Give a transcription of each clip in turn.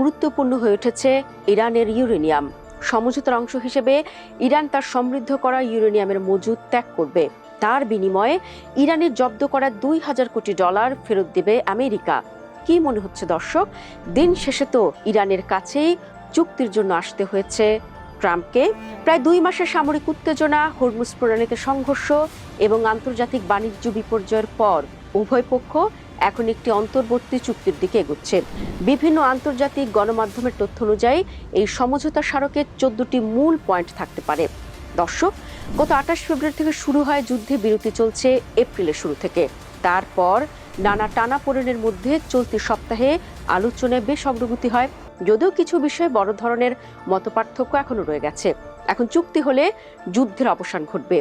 গুরুত্বপূর্ণ হয়ে উঠেছে ইরানের ইউরেনিয়াম। সমঝোতার অংশ হিসেবে ইরান তার সমৃদ্ধ করা ইউরেনিয়ামের মজুদ ত্যাগ করবে। তার বিনিময়ে ইরানের জব্দ করা $2000 কোটি ফেরত দেবে আমেরিকা। কি মনে হচ্ছে দর্শক, দিন শেষে তো ইরানের কাছেই চুক্তির জন্য আসতে হয়েছে ট্রাম্পকে। প্রায় 2 মাসের সামরিক উত্তেজনা, হরমুজ প্রণালীতে সংঘর্ষ এবং আন্তর্জাতিক বাণিজ্য বিপর্যয়ের পর উভয় পক্ষ এখন একটি অন্তর্বর্তী চুক্তির দিকে এগোচ্ছে। বিভিন্ন আন্তর্জাতিক গণমাধ্যমের তথ্য অনুযায়ী এই সমঝোতা স্মারকে 14টি মূল পয়েন্ট থাকতে পারে। দর্শক, গত 28 ফেব্রুয়ারি থেকে শুরু হয় যুদ্ধে বিরতি চলছে এপ্রিলের শুরু থেকে। তারপর নানা টানাপোড়েনের মধ্যে চলতি সপ্তাহে আলোচনায় বেশ অগ্রগতি হয়, যদিও কিছু বিষয়ে বড় ধরনের মতপার্থক্য এখনো রয়ে গেছে। এখন চুক্তি হলে যুদ্ধের অবসান ঘটবে।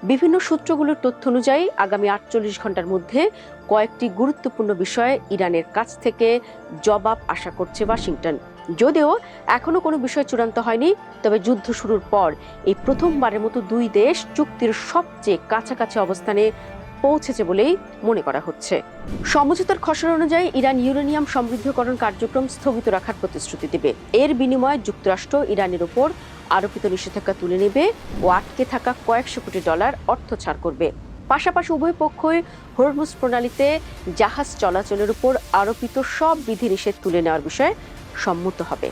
বিভিন্ন সূত্রগুলোর তথ্য অনুযায়ী আগামী 48 ঘন্টার মধ্যে কয়েকটি গুরুত্বপূর্ণ বিষয়ে ইরানের কাছ থেকে জবাব আশা করছে ওয়াশিংটন। যদিও এখনো কোনো বিষয় চূড়ান্ত হয়নি, তবে যুদ্ধ শুরুর পর এই প্রথমবারের মতো দুই দেশ চুক্তির সবচেয়ে কাছাকাছি অবস্থানে পৌঁছেছে বলেই মনে করা হচ্ছে। সমঝোতার খসড়া অনুযায়ী ইরান ইউরেনিয়াম সমৃদ্ধকরণ কার্যক্রম স্থগিত রাখার প্রতিশ্রুতি দেবে। এর বিনিময়ে যুক্তরাষ্ট্র ইরানের উপর আরোপিত নিষেধাজ্ঞা তুলে নেবে ও আটকে থাকা কয়েকশো কোটি ডলার অর্থ ছাড় করবে। পাশাপাশি উভয় পক্ষই হরমুজ প্রণালীতে জাহাজ চলাচলের উপর আরোপিত সব বিধিনিষেধ তুলে নেওয়ার বিষয়ে সম্মত হবে।